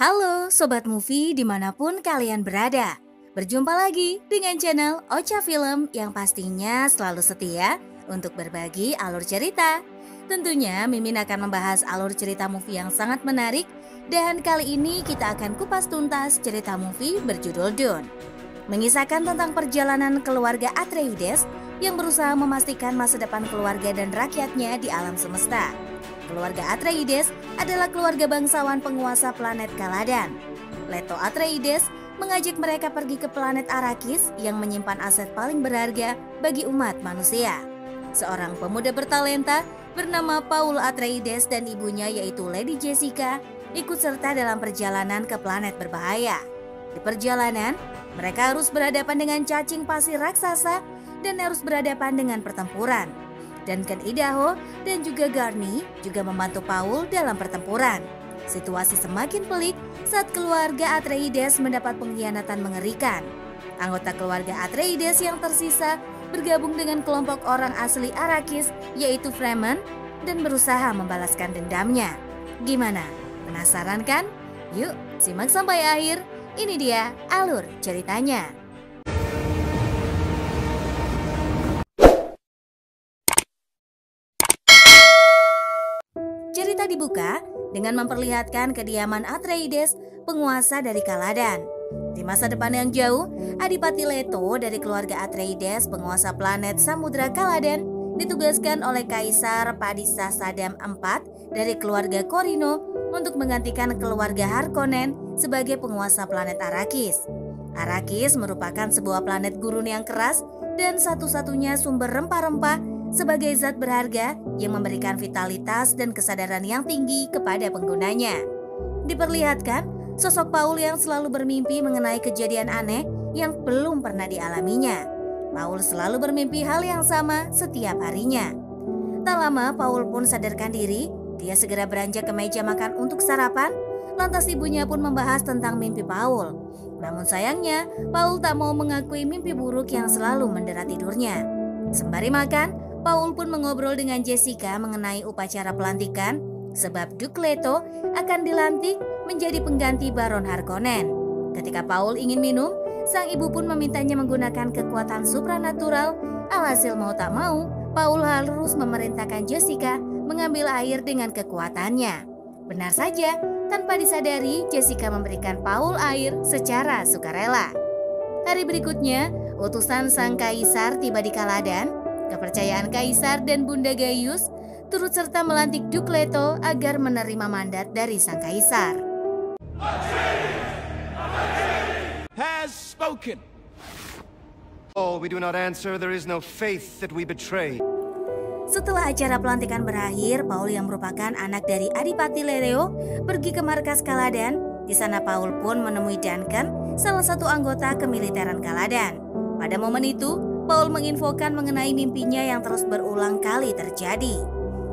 Halo Sobat Movie dimanapun kalian berada. Berjumpa lagi dengan channel Ocha Film yang pastinya selalu setia untuk berbagi alur cerita. Tentunya Mimin akan membahas alur cerita movie yang sangat menarik. Dan kali ini kita akan kupas tuntas cerita movie berjudul Dune. Mengisahkan tentang perjalanan keluarga Atreides yang berusaha memastikan masa depan keluarga dan rakyatnya di alam semesta. Keluarga Atreides adalah keluarga bangsawan penguasa planet Caladan. Leto Atreides mengajak mereka pergi ke planet Arrakis yang menyimpan aset paling berharga bagi umat manusia. Seorang pemuda bertalenta bernama Paul Atreides dan ibunya yaitu Lady Jessica ikut serta dalam perjalanan ke planet berbahaya. Di perjalanan, mereka harus berhadapan dengan cacing pasir raksasa dan harus berhadapan dengan pertempuran. Duncan Idaho dan juga Gurney juga membantu Paul dalam pertempuran. Situasi semakin pelik saat keluarga Atreides mendapat pengkhianatan mengerikan. Anggota keluarga Atreides yang tersisa bergabung dengan kelompok orang asli Arrakis yaitu Fremen dan berusaha membalaskan dendamnya. Gimana? Penasaran kan? Yuk simak sampai akhir. Ini dia alur ceritanya. Cerita dibuka dengan memperlihatkan kediaman Atreides, penguasa dari Caladan. Di masa depan yang jauh, Adipati Leto dari keluarga Atreides, penguasa planet Samudra Caladan, ditugaskan oleh Kaisar Padishah Shaddam IV dari keluarga Corrino untuk menggantikan keluarga Harkonnen sebagai penguasa planet Arrakis. Arrakis merupakan sebuah planet gurun yang keras dan satu-satunya sumber rempah-rempah sebagai zat berharga yang memberikan vitalitas dan kesadaran yang tinggi kepada penggunanya. Diperlihatkan sosok Paul yang selalu bermimpi mengenai kejadian aneh yang belum pernah dialaminya. Paul selalu bermimpi hal yang sama setiap harinya. Tak lama Paul pun sadarkan diri, dia segera beranjak ke meja makan untuk sarapan. Lantas ibunya pun membahas tentang mimpi Paul. Namun sayangnya, Paul tak mau mengakui mimpi buruk yang selalu mendera tidurnya. Sembari makan, Paul pun mengobrol dengan Jessica mengenai upacara pelantikan sebab Duke Leto akan dilantik menjadi pengganti Baron Harkonnen. Ketika Paul ingin minum, sang ibu pun memintanya menggunakan kekuatan supranatural. Alhasil mau tak mau, Paul harus memerintahkan Jessica mengambil air dengan kekuatannya. Benar saja, tanpa disadari Jessica memberikan Paul air secara sukarela. Hari berikutnya, utusan sang kaisar tiba di Caladan. Kepercayaan Kaisar dan Bunda Gaius turut serta melantik Duke Leto agar menerima mandat dari sang Kaisar. Has spoken. Oh, we do not answer, there is no faith that we betray. Setelah acara pelantikan berakhir, Paul yang merupakan anak dari Adipati Leleo pergi ke markas Caladan. Di sana Paul pun menemui Duncan, salah satu anggota kemiliteran Caladan. Pada momen itu, Paul menginfokan mengenai mimpinya yang terus berulang kali terjadi.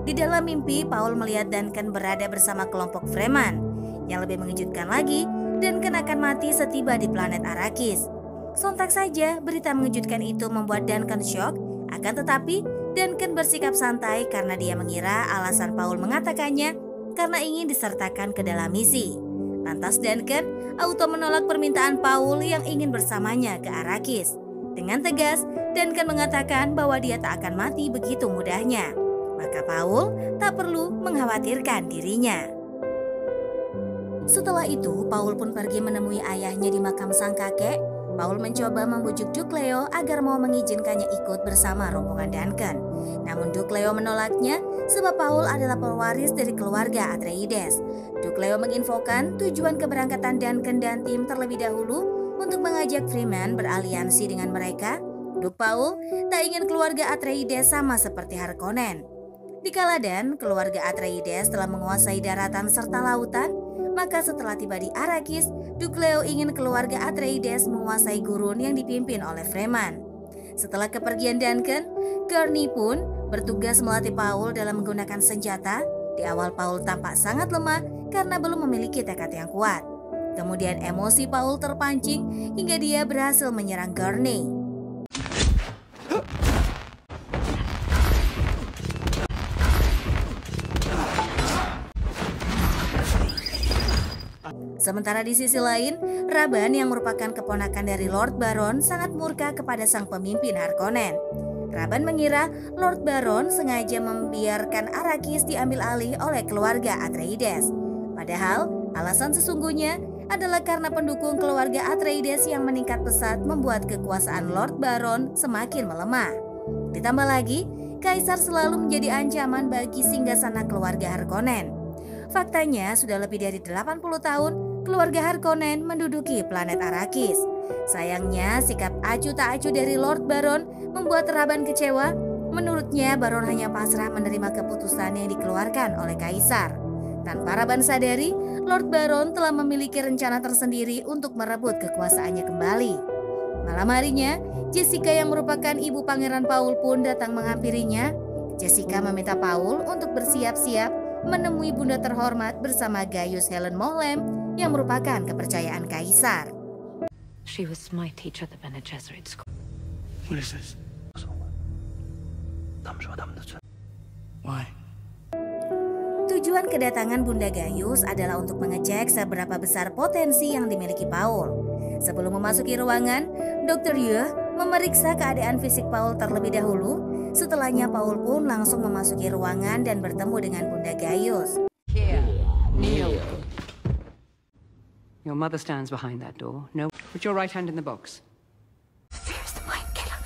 Di dalam mimpi, Paul melihat Duncan berada bersama kelompok Fremen. Yang lebih mengejutkan lagi, Duncan akan mati setiba di planet Arrakis. Sontak saja, berita mengejutkan itu membuat Duncan syok. Akan tetapi, Duncan bersikap santai karena dia mengira alasan Paul mengatakannya karena ingin disertakan ke dalam misi. Lantas Duncan auto menolak permintaan Paul yang ingin bersamanya ke Arrakis. Dengan tegas, Duncan mengatakan bahwa dia tak akan mati begitu mudahnya. Maka Paul tak perlu mengkhawatirkan dirinya. Setelah itu, Paul pun pergi menemui ayahnya di makam sang kakek. Paul mencoba membujuk Duke Leo agar mau mengizinkannya ikut bersama rombongan Duncan. Namun Duke Leo menolaknya sebab Paul adalah pewaris dari keluarga Atreides. Duke Leo menginfokan tujuan keberangkatan Duncan dan tim terlebih dahulu untuk mengajak Fremen beraliansi dengan mereka. Duke Paul tak ingin keluarga Atreides sama seperti Harkonnen. Di Caladan, keluarga Atreides telah menguasai daratan serta lautan. Maka setelah tiba di Arrakis, Duke Leo ingin keluarga Atreides menguasai gurun yang dipimpin oleh Fremen. Setelah kepergian Duncan, Gurney pun bertugas melatih Paul dalam menggunakan senjata. Di awal Paul tampak sangat lemah karena belum memiliki tekad yang kuat. Kemudian emosi Paul terpancing hingga dia berhasil menyerang Gurney. Sementara di sisi lain, Raban yang merupakan keponakan dari Lord Baron sangat murka kepada sang pemimpin Harkonnen. Raban mengira Lord Baron sengaja membiarkan Arrakis diambil alih oleh keluarga Atreides. Padahal alasan sesungguhnya adalah karena pendukung keluarga Atreides yang meningkat pesat membuat kekuasaan Lord Baron semakin melemah. Ditambah lagi, Kaisar selalu menjadi ancaman bagi singgasana keluarga Harkonnen. Faktanya sudah lebih dari 80 tahun keluarga Harkonnen menduduki planet Arrakis. Sayangnya sikap acuh tak acuh dari Lord Baron membuat Raban kecewa. Menurutnya Baron hanya pasrah menerima keputusan yang dikeluarkan oleh Kaisar. Tanpa Raban sadari, Lord Baron telah memiliki rencana tersendiri untuk merebut kekuasaannya kembali. Malam harinya, Jessica yang merupakan ibu Pangeran Paul pun datang menghampirinya. Jessica meminta Paul untuk bersiap-siap menemui bunda terhormat bersama Gaius Helen Mohlem yang merupakan kepercayaan Kaisar. She was my teacher at the Bene Gesserit school. What is this? Why? Tujuan kedatangan Bunda Gaius adalah untuk mengecek seberapa besar potensi yang dimiliki Paul. Sebelum memasuki ruangan, Dr. Yue memeriksa keadaan fisik Paul terlebih dahulu. Setelahnya Paul pun langsung memasuki ruangan dan bertemu dengan Bunda Gaius. Here, kneel. Your mother stands behind that door. No, put your right hand in the box. Fears the mind killer.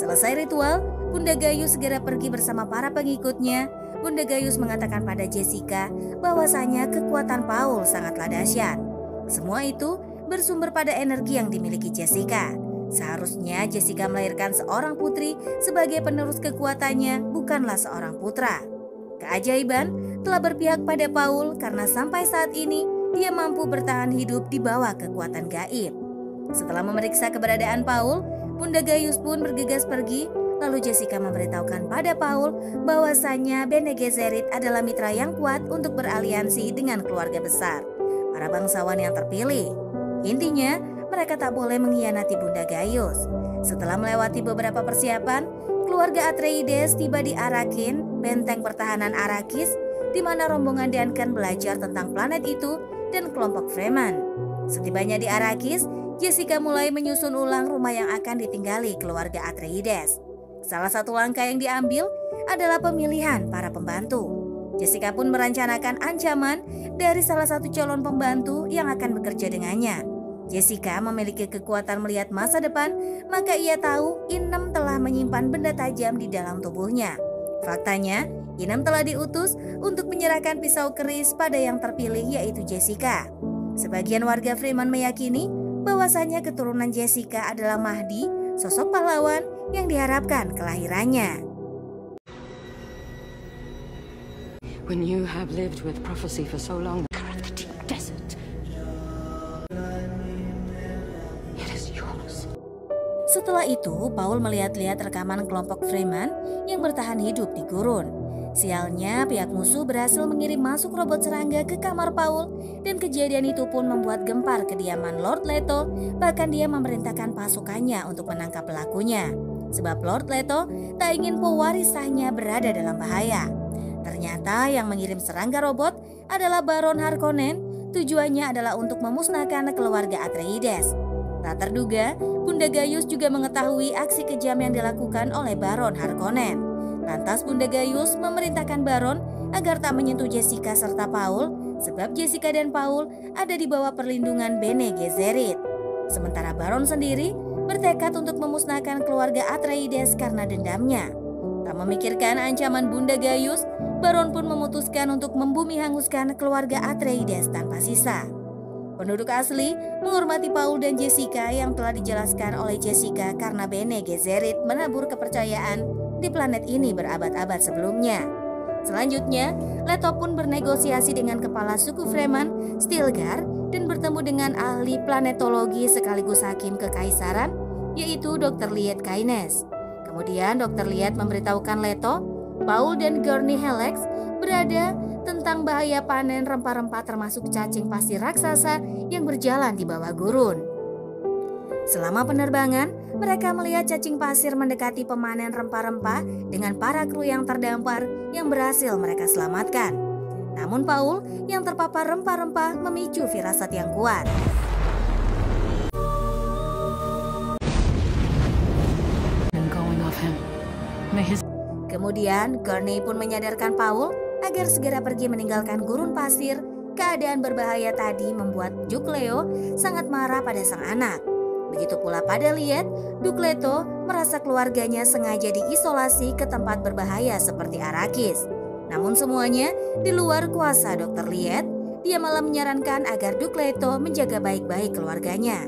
Selesai ritual, Bunda Gaius segera pergi bersama para pengikutnya. Bunda Gaius mengatakan pada Jessica bahwasanya kekuatan Paul sangatlah dahsyat. Semua itu bersumber pada energi yang dimiliki Jessica. Seharusnya Jessica melahirkan seorang putri sebagai penerus kekuatannya, bukanlah seorang putra. Keajaiban telah berpihak pada Paul karena sampai saat ini dia mampu bertahan hidup di bawah kekuatan gaib. Setelah memeriksa keberadaan Paul, Bunda Gaius pun bergegas pergi. Lalu Jessica memberitahukan pada Paul bahwasanya Bene Gesserit adalah mitra yang kuat untuk beraliansi dengan keluarga besar, para bangsawan yang terpilih. Intinya, mereka tak boleh mengkhianati Bunda Gaius. Setelah melewati beberapa persiapan, keluarga Atreides tiba di Arrakeen, benteng pertahanan Arrakis, di mana rombongan Duncan belajar tentang planet itu dan kelompok Fremen. Setibanya di Arrakis, Jessica mulai menyusun ulang rumah yang akan ditinggali keluarga Atreides. Salah satu langkah yang diambil adalah pemilihan para pembantu. Jessica pun merencanakan ancaman dari salah satu calon pembantu yang akan bekerja dengannya. Jessica memiliki kekuatan melihat masa depan, maka ia tahu Inem telah menyimpan benda tajam di dalam tubuhnya. Faktanya, Inem telah diutus untuk menyerahkan pisau keris pada yang terpilih, yaitu Jessica. Sebagian warga Fremen meyakini bahwasanya keturunan Jessica adalah Mahdi, sosok pahlawan yang diharapkan kelahirannya. When you have lived with prophecy for so long, the deep desert, it is yours. Setelah itu, Paul melihat-lihat rekaman kelompok Fremen yang bertahan hidup di gurun. Sialnya, pihak musuh berhasil mengirim masuk robot serangga ke kamar Paul, dan kejadian itu pun membuat gempar kediaman Lord Leto. Bahkan dia memerintahkan pasukannya untuk menangkap pelakunya. Sebab Lord Leto tak ingin pewaris sahnya berada dalam bahaya. Ternyata yang mengirim serangga robot adalah Baron Harkonnen. Tujuannya adalah untuk memusnahkan keluarga Atreides. Tak terduga, Bunda Gaius juga mengetahui aksi kejam yang dilakukan oleh Baron Harkonnen. Lantas Bunda Gaius memerintahkan Baron agar tak menyentuh Jessica serta Paul, sebab Jessica dan Paul ada di bawah perlindungan Bene Gesserit. Sementara Baron sendiri bertekad untuk memusnahkan keluarga Atreides karena dendamnya. Tak memikirkan ancaman Bunda Gaius, Baron pun memutuskan untuk membumi hanguskan keluarga Atreides tanpa sisa. Penduduk asli menghormati Paul dan Jessica yang telah dijelaskan oleh Jessica karena Bene Gesserit menabur kepercayaan di planet ini berabad-abad sebelumnya. Selanjutnya, Leto pun bernegosiasi dengan kepala suku Fremen, Stilgar, dan bertemu dengan ahli planetologi sekaligus hakim kekaisaran, yaitu Dr. Liet Kynes. Kemudian Dr. Liet memberitahukan Leto, Paul dan Gurney Helix berada tentang bahaya panen rempah-rempah termasuk cacing pasir raksasa yang berjalan di bawah gurun. Selama penerbangan, mereka melihat cacing pasir mendekati pemanen rempah-rempah dengan para kru yang terdampar yang berhasil mereka selamatkan. Namun Paul yang terpapar rempah-rempah memicu firasat yang kuat. Kemudian Gurney pun menyadarkan Paul agar segera pergi meninggalkan gurun pasir. Keadaan berbahaya tadi membuat Duke Leo sangat marah pada sang anak. Begitu pula pada Liet, Duke Leto merasa keluarganya sengaja diisolasi ke tempat berbahaya seperti Arrakis. Namun semuanya di luar kuasa Dr. Liet. Dia malah menyarankan agar Duke Leto menjaga baik-baik keluarganya.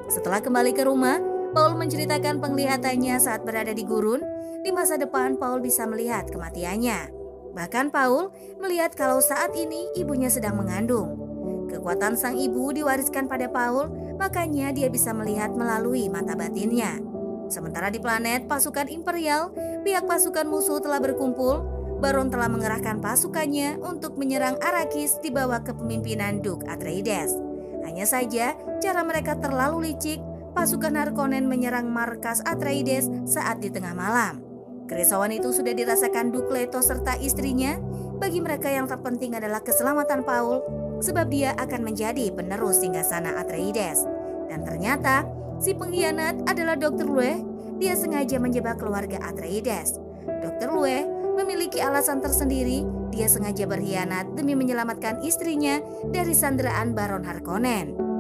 Setelah kembali ke rumah, Paul menceritakan penglihatannya saat berada di gurun. Di masa depan Paul bisa melihat kematiannya. Bahkan Paul melihat kalau saat ini ibunya sedang mengandung. Kekuatan sang ibu diwariskan pada Paul, makanya dia bisa melihat melalui mata batinnya. Sementara di planet pasukan Imperial, pihak pasukan musuh telah berkumpul. Baron telah mengerahkan pasukannya untuk menyerang Arrakis di bawah kepemimpinan Duke Atreides. Hanya saja cara mereka terlalu licik. Pasukan Harkonnen menyerang markas Atreides saat di tengah malam. Kerisauan itu sudah dirasakan Duke Leto serta istrinya. Bagi mereka yang terpenting adalah keselamatan Paul, sebab dia akan menjadi penerus singgasana Atreides. Dan ternyata si pengkhianat adalah Dr. Lue. Dia sengaja menjebak keluarga Atreides. Dr. Lue memiliki alasan tersendiri. Dia sengaja berkhianat demi menyelamatkan istrinya dari sanderaan Baron Harkonnen.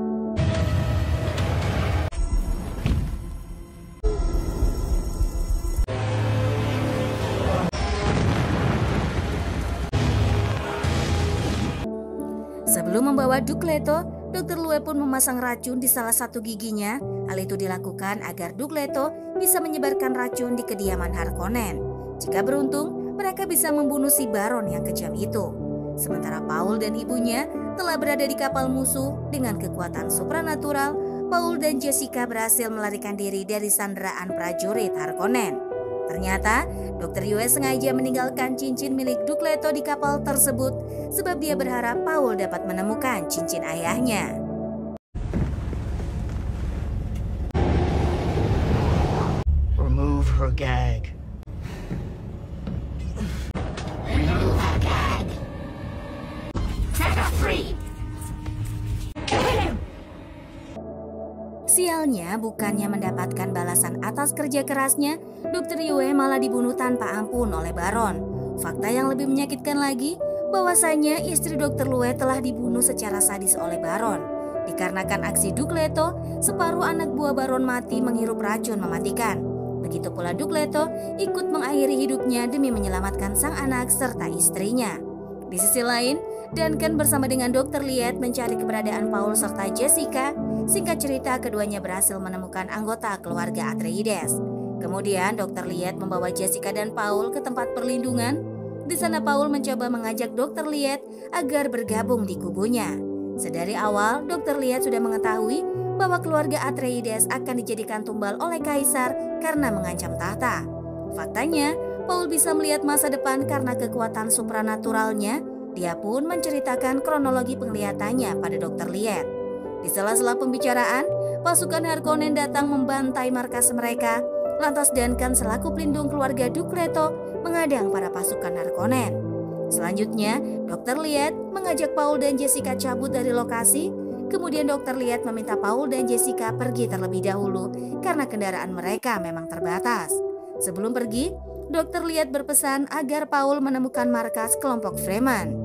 Sebelum membawa Duke Leto, Dr. Lue pun memasang racun di salah satu giginya. Hal itu dilakukan agar Duke Leto bisa menyebarkan racun di kediaman Harkonnen. Jika beruntung, mereka bisa membunuh si Baron yang kejam itu. Sementara Paul dan ibunya telah berada di kapal musuh dengan kekuatan supranatural. Paul dan Jessica berhasil melarikan diri dari sanderaan prajurit Harkonnen. Ternyata Dr. Yue sengaja meninggalkan cincin milik Duke Leto di kapal tersebut sebab dia berharap Paul dapat menemukan cincin ayahnya. Remove her gag. Remove her gag. Set her free. Kill him. Sialnya, bukannya mendapatkan balasan atas kerja kerasnya, Dr. Yue malah dibunuh tanpa ampun oleh Baron. Fakta yang lebih menyakitkan lagi, bahwasanya istri Dr. Lue telah dibunuh secara sadis oleh Baron. Dikarenakan aksi Duke Leto, separuh anak buah Baron mati menghirup racun mematikan. Begitu pula Duke Leto ikut mengakhiri hidupnya demi menyelamatkan sang anak serta istrinya. Di sisi lain, Duncan bersama dengan Dr. Liet mencari keberadaan Paul serta Jessica. Singkat cerita, keduanya berhasil menemukan anggota keluarga Atreides. Kemudian Dr. Liet membawa Jessica dan Paul ke tempat perlindungan. Di sana Paul mencoba mengajak Dr. Liet agar bergabung di kubunya. Sedari awal, Dr. Liet sudah mengetahui bahwa keluarga Atreides akan dijadikan tumbal oleh Kaisar karena mengancam tahta. Faktanya, Paul bisa melihat masa depan karena kekuatan supranaturalnya. Dia pun menceritakan kronologi penglihatannya pada Dr. Liet. Di sela-sela pembicaraan, pasukan Harkonnen datang membantai markas mereka. Lantas Duncan selaku pelindung keluarga Duke Leto menghadang para pasukan Harkonnen. Selanjutnya, Dr. Liet mengajak Paul dan Jessica cabut dari lokasi. Kemudian Dr. Liet meminta Paul dan Jessica pergi terlebih dahulu karena kendaraan mereka memang terbatas. Sebelum pergi, Dr. Liet berpesan agar Paul menemukan markas kelompok Fremen.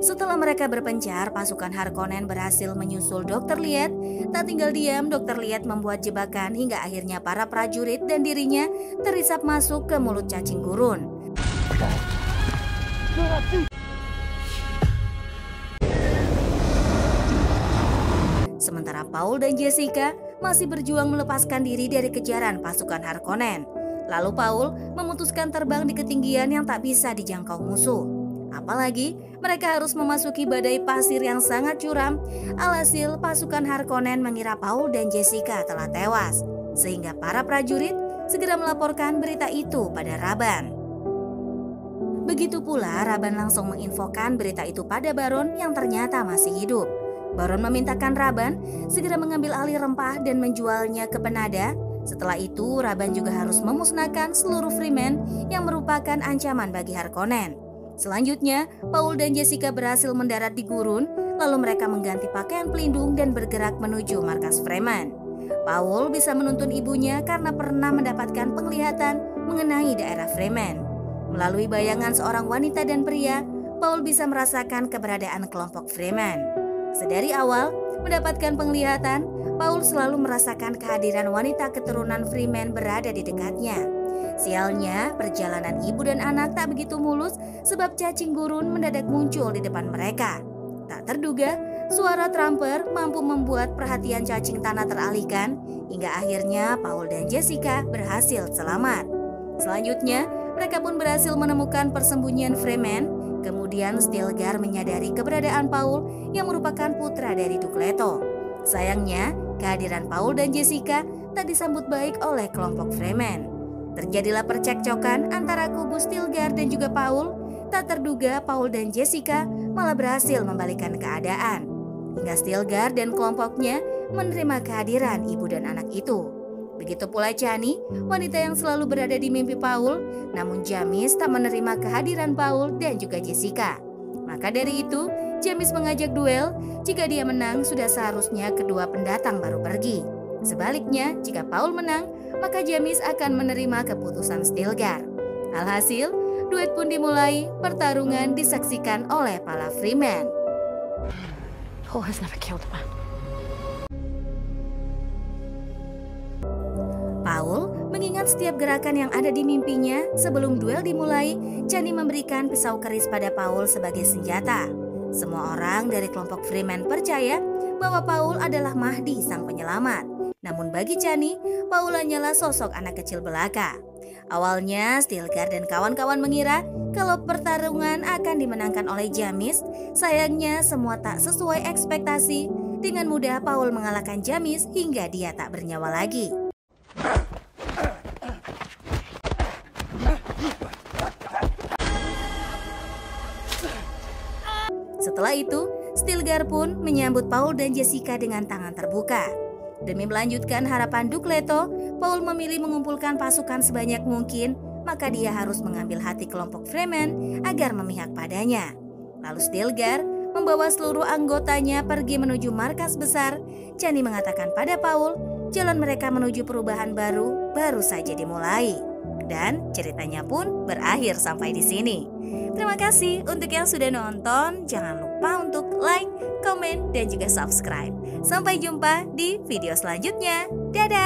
Setelah mereka berpencar, pasukan Harkonnen berhasil menyusul Dr. Liet. Tak tinggal diam, Dr. Liet membuat jebakan hingga akhirnya para prajurit dan dirinya terisap masuk ke mulut cacing gurun. Sementara Paul dan Jessica masih berjuang melepaskan diri dari kejaran pasukan Harkonnen. Lalu Paul memutuskan terbang di ketinggian yang tak bisa dijangkau musuh. Apalagi mereka harus memasuki badai pasir yang sangat curam. Alhasil pasukan Harkonnen mengira Paul dan Jessica telah tewas, sehingga para prajurit segera melaporkan berita itu pada Raban. Begitu pula Raban langsung menginfokan berita itu pada Baron yang ternyata masih hidup. Baron memintakan Raban segera mengambil alih rempah dan menjualnya ke penada. Setelah itu, Raban juga harus memusnahkan seluruh Fremen yang merupakan ancaman bagi Harkonnen. Selanjutnya, Paul dan Jessica berhasil mendarat di gurun, lalu mereka mengganti pakaian pelindung dan bergerak menuju markas Fremen. Paul bisa menuntun ibunya karena pernah mendapatkan penglihatan mengenai daerah Fremen. Melalui bayangan seorang wanita dan pria, Paul bisa merasakan keberadaan kelompok Fremen. Sedari awal mendapatkan penglihatan, Paul selalu merasakan kehadiran wanita keturunan Fremen berada di dekatnya. Sialnya, perjalanan ibu dan anak tak begitu mulus sebab cacing gurun mendadak muncul di depan mereka. Tak terduga, suara trumper mampu membuat perhatian cacing tanah teralihkan hingga akhirnya Paul dan Jessica berhasil selamat. Selanjutnya, mereka pun berhasil menemukan persembunyian Fremen. Kemudian Stilgar menyadari keberadaan Paul yang merupakan putra dari Duke Leto. Sayangnya, kehadiran Paul dan Jessica tak disambut baik oleh kelompok Fremen. Terjadilah percekcokan antara kubu Stilgar dan juga Paul. Tak terduga Paul dan Jessica malah berhasil membalikkan keadaan. Hingga Stilgar dan kelompoknya menerima kehadiran ibu dan anak itu. Begitu pula Chani, wanita yang selalu berada di mimpi Paul. Namun Jamis tak menerima kehadiran Paul dan juga Jessica. Maka dari itu, Jamis mengajak duel. Jika dia menang, sudah seharusnya kedua pendatang baru pergi. Sebaliknya, jika Paul menang, maka Jamis akan menerima keputusan Stilgar. Alhasil, duet pun dimulai. Pertarungan disaksikan oleh para Fremen. Paul has never killed a man. Paul mengingat setiap gerakan yang ada di mimpinya. Sebelum duel dimulai, Chani memberikan pisau keris pada Paul sebagai senjata. Semua orang dari kelompok Fremen percaya bahwa Paul adalah Mahdi sang penyelamat. Namun bagi Chani, Paul hanyalah sosok anak kecil belaka. Awalnya, Stilgar dan kawan-kawan mengira kalau pertarungan akan dimenangkan oleh Jamis. Sayangnya, semua tak sesuai ekspektasi. Dengan mudah, Paul mengalahkan Jamis hingga dia tak bernyawa lagi. Setelah itu, Stilgar pun menyambut Paul dan Jessica dengan tangan terbuka. Demi melanjutkan harapan Duke Leto, Paul memilih mengumpulkan pasukan sebanyak mungkin, maka dia harus mengambil hati kelompok Fremen agar memihak padanya. Lalu Stilgar membawa seluruh anggotanya pergi menuju markas besar. Chani mengatakan pada Paul, jalan mereka menuju perubahan baru saja dimulai. Dan ceritanya pun berakhir sampai di sini. Terima kasih untuk yang sudah nonton. Jangan lupa untuk like, komen, dan juga subscribe. Sampai jumpa di video selanjutnya. Dadah!